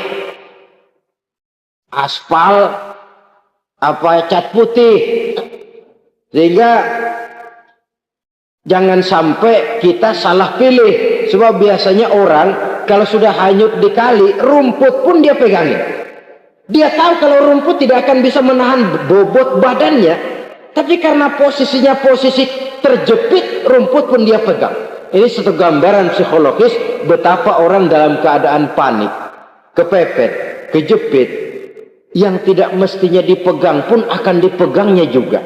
aspal apa cat putih. Sehingga jangan sampai kita salah pilih. Sebab biasanya orang kalau sudah hanyut di kali, rumput pun dia pegangin. Dia tahu kalau rumput tidak akan bisa menahan bobot badannya, tapi karena posisinya posisi terjepit, rumput pun dia pegang. Ini satu gambaran psikologis betapa orang dalam keadaan panik, kepepet, kejepit, yang tidak mestinya dipegang pun akan dipegangnya juga.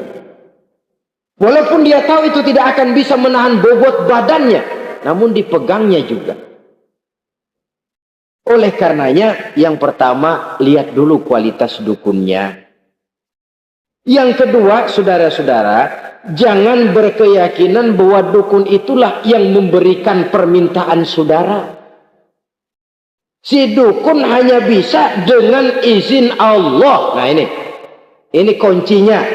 Walaupun dia tahu itu tidak akan bisa menahan bobot badannya, namun dipegangnya juga. Oleh karenanya, yang pertama, lihat dulu kualitas dukunnya. Yang kedua, saudara-saudara, jangan berkeyakinan bahwa dukun itulah yang memberikan permintaan saudara. Si dukun hanya bisa dengan izin Allah. Nah ini kuncinya.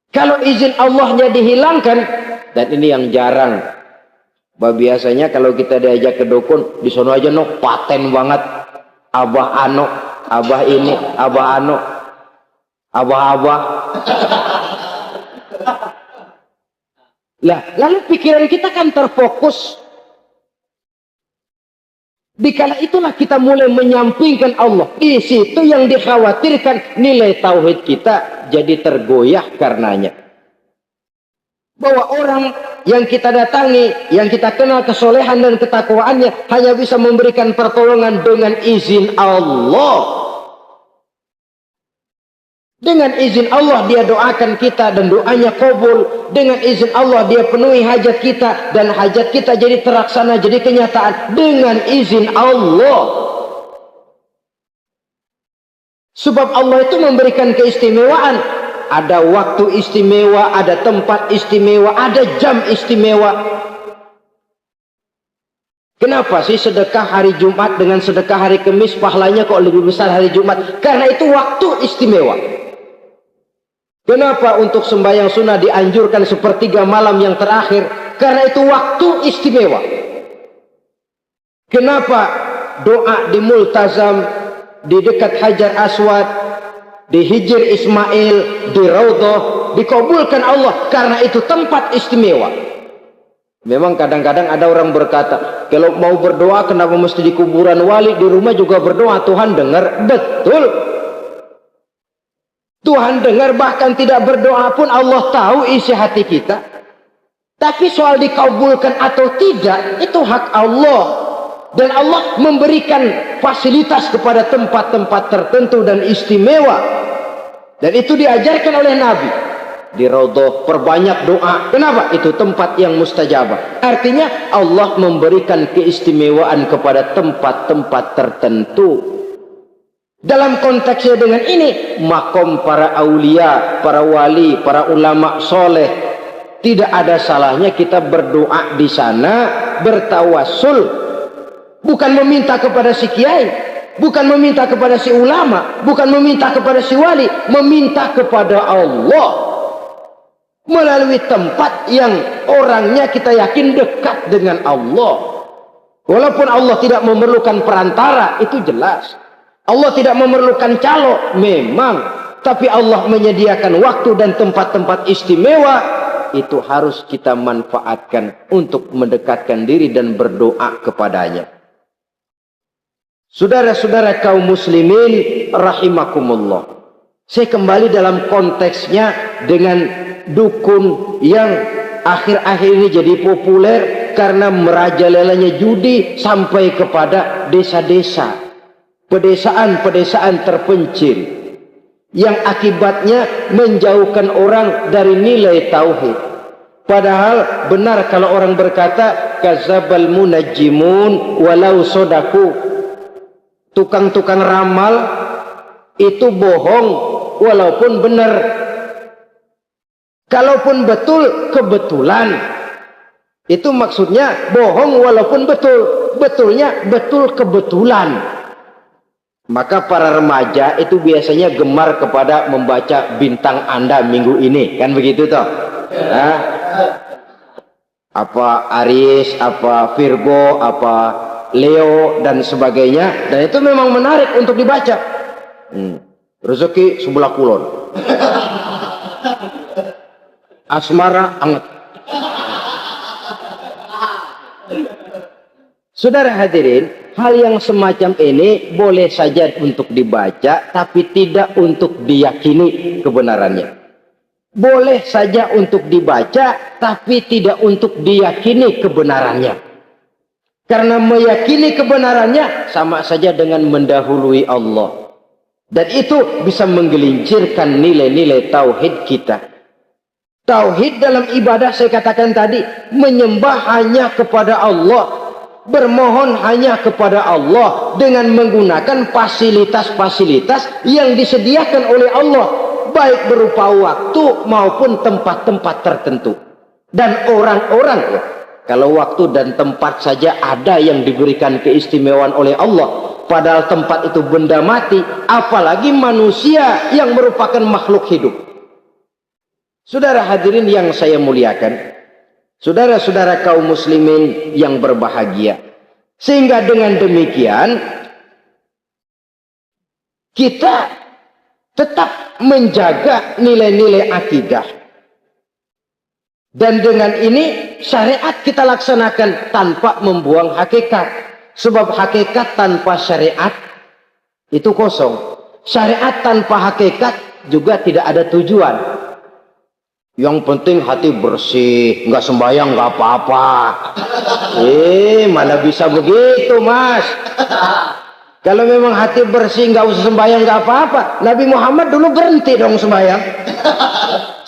Kalau izin Allahnya dihilangkan, dan ini yang jarang. Biasanya kalau kita diajak ke dukun, di sono aja no paten banget. Abah ano, abah ini, abah ano, abah-abah. Lah, lalu pikiran kita kan terfokus. Dikala itulah kita mulai menyampingkan Allah. Di situ yang dikhawatirkan nilai tauhid kita jadi tergoyah karenanya. Bahwa orang yang kita datangi, yang kita kenal kesolehan dan ketakwaannya, hanya bisa memberikan pertolongan dengan izin Allah. Dengan izin Allah dia doakan kita dan doanya kabul. Dengan izin Allah dia penuhi hajat kita dan hajat kita jadi terlaksana, jadi kenyataan dengan izin Allah. Sebab Allah itu memberikan keistimewaan. Ada waktu istimewa, ada tempat istimewa, ada jam istimewa. Kenapa sih sedekah hari Jumat dengan sedekah hari Kamis pahalanya kok lebih besar hari Jumat? Karena itu waktu istimewa. Kenapa untuk sembahyang sunnah dianjurkan sepertiga malam yang terakhir? Karena itu waktu istimewa. Kenapa doa di Multazam, di dekat Hajar Aswad, di Hijr Ismail, di Raudhah dikabulkan Allah? Karena itu tempat istimewa. Memang kadang-kadang ada orang berkata, kalau mau berdoa kenapa mesti di kuburan wali? Di rumah juga berdoa, Tuhan dengar. Betul, Tuhan dengar, bahkan tidak berdoa pun Allah tahu isi hati kita. Tapi soal dikabulkan atau tidak, itu hak Allah. Dan Allah memberikan fasilitas kepada tempat-tempat tertentu dan istimewa. Dan itu diajarkan oleh Nabi. Di Raudhah perbanyak doa. Kenapa? Itu tempat yang mustajabah. Artinya Allah memberikan keistimewaan kepada tempat-tempat tertentu. Dalam konteksnya dengan ini, makom para aulia, para wali, para ulama soleh, tidak ada salahnya kita berdoa di sana, bertawassul. Bukan meminta kepada si kiai, bukan meminta kepada si ulama, bukan meminta kepada si wali, meminta kepada Allah melalui tempat yang orangnya kita yakin dekat dengan Allah. Walaupun Allah tidak memerlukan perantara, itu jelas. Allah tidak memerlukan calo, memang. Tapi Allah menyediakan waktu dan tempat-tempat istimewa. Itu harus kita manfaatkan untuk mendekatkan diri dan berdoa kepadanya. Saudara-saudara kaum muslimin rahimakumullah. Saya kembali dalam konteksnya dengan dukun yang akhir-akhir ini jadi populer karena merajalelanya judi sampai kepada desa-desa, pedesaan-pedesaan terpencil, yang akibatnya menjauhkan orang dari nilai tauhid. Padahal benar kalau orang berkata kazabal munajjimun walau sodaku. Tukang-tukang ramal itu bohong walaupun benar. Kalaupun betul, kebetulan. Itu maksudnya bohong walaupun betul. Betulnya betul kebetulan. Maka para remaja itu biasanya gemar kepada membaca bintang Anda minggu ini. Kan begitu toh? Nah, apa Aries, apa Virgo, apa Leo dan sebagainya, dan itu memang menarik untuk dibaca. Rezeki sebelah kulon, asmara anget. Saudara hadirin, hal yang semacam ini boleh saja untuk dibaca, tapi tidak untuk diyakini kebenarannya. Boleh saja untuk dibaca, tapi tidak untuk diyakini kebenarannya. Karena meyakini kebenarannya sama saja dengan mendahului Allah. Dan itu bisa menggelincirkan nilai-nilai tauhid kita. Tauhid dalam ibadah, saya katakan tadi, menyembah hanya kepada Allah. Bermohon hanya kepada Allah dengan menggunakan fasilitas-fasilitas yang disediakan oleh Allah, baik berupa waktu maupun tempat-tempat tertentu dan orang-orang. Kalau waktu dan tempat saja ada yang diberikan keistimewaan oleh Allah, padahal tempat itu benda mati, apalagi manusia yang merupakan makhluk hidup. Saudara hadirin yang saya muliakan, saudara-saudara kaum muslimin yang berbahagia, sehingga dengan demikian kita tetap menjaga nilai-nilai akidah. Dan dengan ini syariat kita laksanakan tanpa membuang hakikat. Sebab hakikat tanpa syariat itu kosong. Syariat tanpa hakikat juga tidak ada tujuan. Yang penting hati bersih, nggak sembahyang nggak apa-apa. Mana bisa begitu, Mas? Kalau memang hati bersih nggak usah sembahyang nggak apa-apa. Nabi Muhammad dulu berhenti dong sembahyang.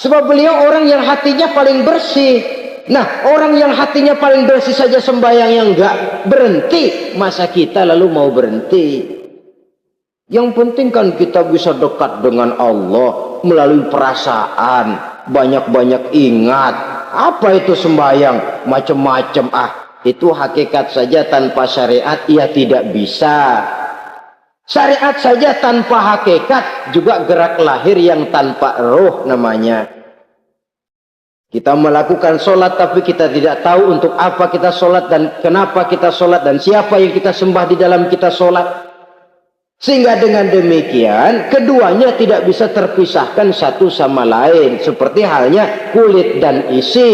Sebab beliau orang yang hatinya paling bersih. Nah, orang yang hatinya paling bersih saja sembahyang yang nggak berhenti, masa kita lalu mau berhenti? Yang penting kan kita bisa dekat dengan Allah melalui perasaan, banyak-banyak ingat. Apa itu sembahyang? Macam-macam. Itu hakikat saja tanpa syariat, ia tidak bisa. Syariat saja tanpa hakikat juga gerak lahir yang tanpa roh namanya. Kita melakukan sholat tapi kita tidak tahu untuk apa kita sholat dan kenapa kita sholat dan siapa yang kita sembah di dalam kita sholat. Sehingga dengan demikian keduanya tidak bisa terpisahkan satu sama lain. Seperti halnya kulit dan isi.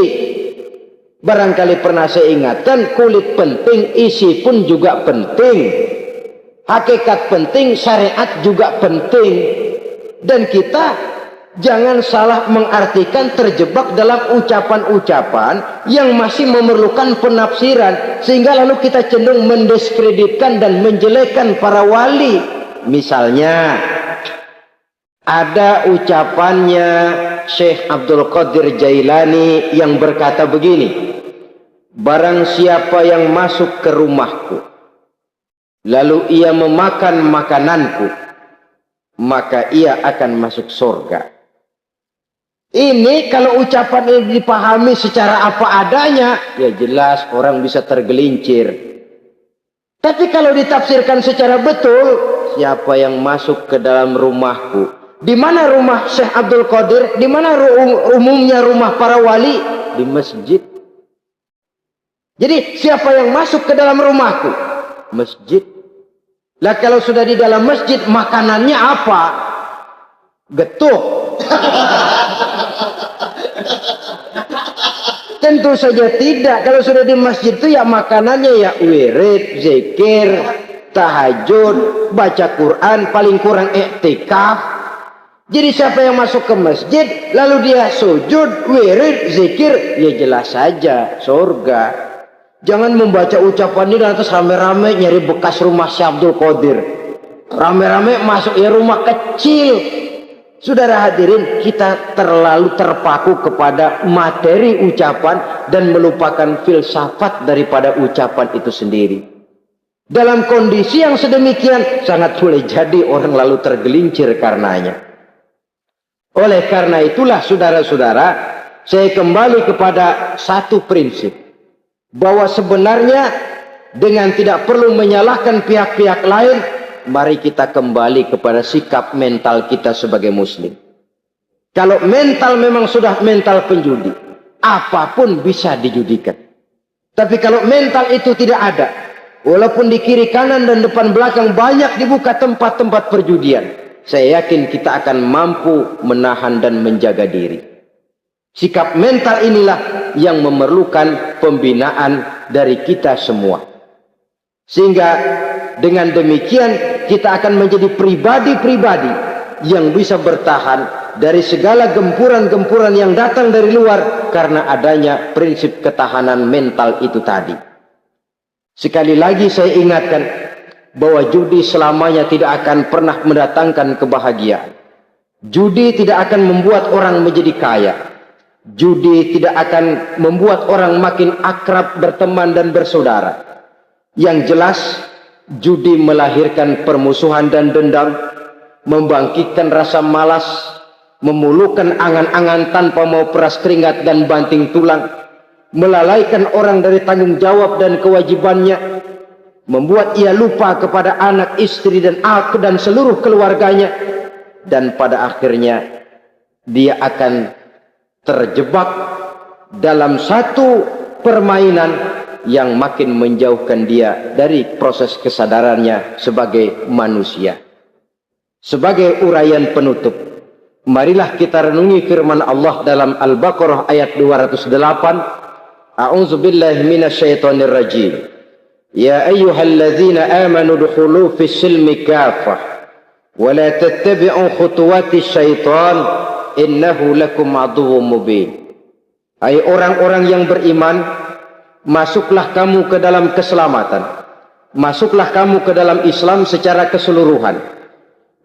Barangkali pernah saya ingatkan, kulit penting, isi pun juga penting. Hakikat penting, syariat juga penting. Dan kita jangan salah mengartikan, terjebak dalam ucapan-ucapan yang masih memerlukan penafsiran, sehingga lalu kita cenderung mendiskreditkan dan menjelekkan para wali. Misalnya ada ucapannya Syekh Abdul Qadir Jailani yang berkata begini, barang siapa yang masuk ke rumahku lalu ia memakan makananku, maka ia akan masuk surga. Ini kalau ucapan ini dipahami secara apa adanya, ya jelas orang bisa tergelincir. Tapi kalau ditafsirkan secara betul, siapa yang masuk ke dalam rumahku? Di mana rumah Syekh Abdul Qadir? Di mana umumnya rumah para wali? Di masjid. Jadi siapa yang masuk ke dalam rumahku? Masjid. Lah kalau sudah di dalam masjid, makanannya apa? Getuk. Tentu saja tidak. Kalau sudah di masjid itu ya makanannya ya wirid, zikir, tahajud, baca Quran, paling kurang iktikaf. Jadi siapa yang masuk ke masjid lalu dia sujud, wirid, zikir, ya jelas saja surga. Jangan membaca ucapan ini dan terus rame-rame nyari bekas rumah Syekh Abdul Qadir. Rame-rame masuk ya rumah kecil. Saudara hadirin, kita terlalu terpaku kepada materi ucapan dan melupakan filsafat daripada ucapan itu sendiri. Dalam kondisi yang sedemikian, sangat boleh jadi orang lalu tergelincir karenanya. Oleh karena itulah saudara-saudara, saya kembali kepada satu prinsip. Bahwa sebenarnya dengan tidak perlu menyalahkan pihak-pihak lain, mari kita kembali kepada sikap mental kita sebagai muslim. Kalau mental memang sudah mental penjudi, apapun bisa dijudikan. Tapi kalau mental itu tidak ada, walaupun di kiri kanan dan depan belakang banyak dibuka tempat-tempat perjudian, saya yakin kita akan mampu menahan dan menjaga diri. Sikap mental inilah yang memerlukan pembinaan dari kita semua. Sehingga dengan demikian kita akan menjadi pribadi-pribadi yang bisa bertahan dari segala gempuran-gempuran yang datang dari luar karena adanya prinsip ketahanan mental itu tadi. Sekali lagi saya ingatkan bahwa judi selamanya tidak akan pernah mendatangkan kebahagiaan. Judi tidak akan membuat orang menjadi kaya. Judi tidak akan membuat orang makin akrab berteman dan bersaudara. Yang jelas, judi melahirkan permusuhan dan dendam, membangkitkan rasa malas, memulukan angan-angan tanpa mau peras keringat dan banting tulang, melalaikan orang dari tanggung jawab dan kewajibannya, membuat ia lupa kepada anak, istri dan seluruh keluarganya, dan pada akhirnya dia akan terjebak dalam satu permainan yang makin menjauhkan dia dari proses kesadarannya sebagai manusia. Sebagai uraian penutup, marilah kita renungi firman Allah dalam Al-Baqarah ayat 208. A'udzubillahi minasyaitonir rajim. Ya ayyuhalladzina amanu dukhulu fis silmi kafah wa la tattabi'u khutuwati syaitan innahu lakum aduwwum mubin. Hai orang-orang yang beriman, masuklah kamu ke dalam keselamatan. Masuklah kamu ke dalam Islam secara keseluruhan.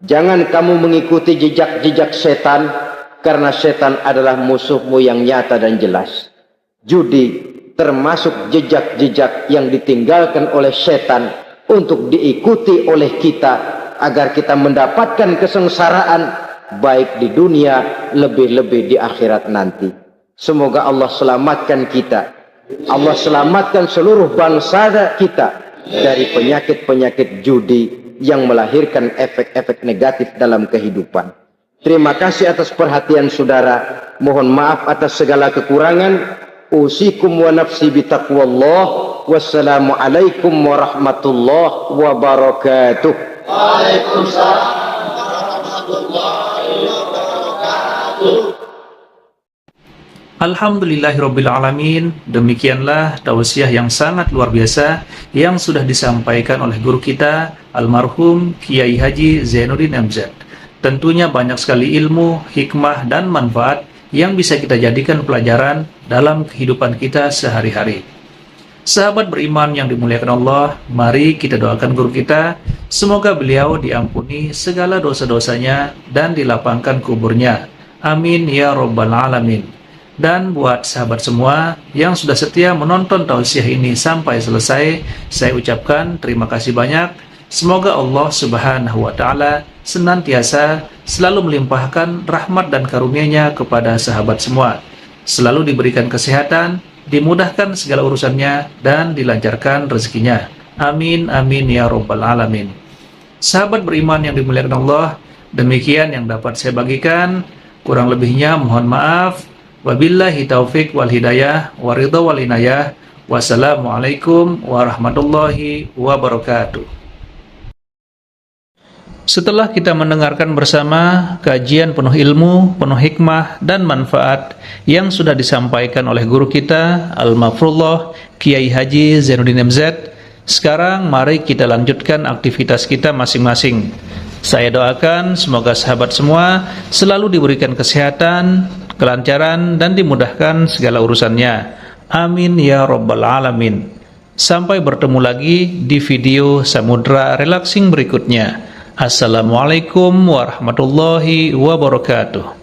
Jangan kamu mengikuti jejak-jejak setan, karena setan adalah musuhmu yang nyata dan jelas. Judi termasuk jejak-jejak yang ditinggalkan oleh setan untuk diikuti oleh kita agar kita mendapatkan kesengsaraan baik di dunia, lebih-lebih di akhirat nanti. Semoga Allah selamatkan kita. Allah selamatkan seluruh bangsa kita dari penyakit-penyakit judi yang melahirkan efek-efek negatif dalam kehidupan. Terima kasih atas perhatian saudara. Mohon maaf atas segala kekurangan. Usikum wa nafsi bitaqwallah. Wassalamualaikum warahmatullahi wabarakatuh. Waalaikumsalam warahmatullahi wabarakatuh. Alhamdulillahirrabbilalamin. Demikianlah tausiah yang sangat luar biasa yang sudah disampaikan oleh guru kita almarhum Kiai Haji Zainuddin MZ. Tentunya banyak sekali ilmu, hikmah dan manfaat yang bisa kita jadikan pelajaran dalam kehidupan kita sehari-hari. Sahabat beriman yang dimuliakan Allah, mari kita doakan guru kita, semoga beliau diampuni segala dosa-dosanya dan dilapangkan kuburnya. Amin ya rabbal alamin. Dan buat sahabat semua yang sudah setia menonton tausiah ini sampai selesai, saya ucapkan terima kasih banyak. Semoga Allah Subhanahu wa taala senantiasa selalu melimpahkan rahmat dan karunia-Nya kepada sahabat semua. Selalu diberikan kesehatan, dimudahkan segala urusannya dan dilancarkan rezekinya. Amin amin ya rabbal alamin. Sahabat beriman yang dimuliakan Allah, demikian yang dapat saya bagikan. Kurang lebihnya mohon maaf. Wabillahi taufik wal hidayah waridha wal inayah. Wassalamualaikum warahmatullahi wabarakatuh. Setelah kita mendengarkan bersama kajian penuh ilmu, penuh hikmah dan manfaat yang sudah disampaikan oleh guru kita Al-Mafrullah Kiai Haji Zainuddin MZ, sekarang mari kita lanjutkan aktivitas kita masing-masing. Saya doakan semoga sahabat semua selalu diberikan kesehatan, kelancaran dan dimudahkan segala urusannya. Amin ya rabbal alamin. Sampai bertemu lagi di video Samudra Relaxing berikutnya. Assalamualaikum warahmatullahi wabarakatuh.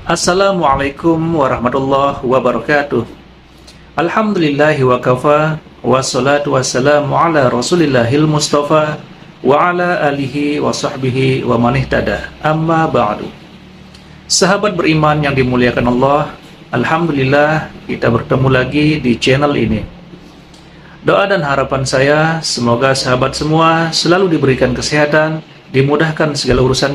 Assalamualaikum warahmatullahi wabarakatuh. Alhamdulillahi wa kafa, wassalatu wassalamu ala rasulillahil mustafa wa ala alihi wa sahbihi wa man ihtada. Amma ba'du. Sahabat beriman yang dimuliakan Allah, alhamdulillah kita bertemu lagi di channel ini. Doa dan harapan saya semoga sahabat semua selalu diberikan kesehatan, dimudahkan segala urusannya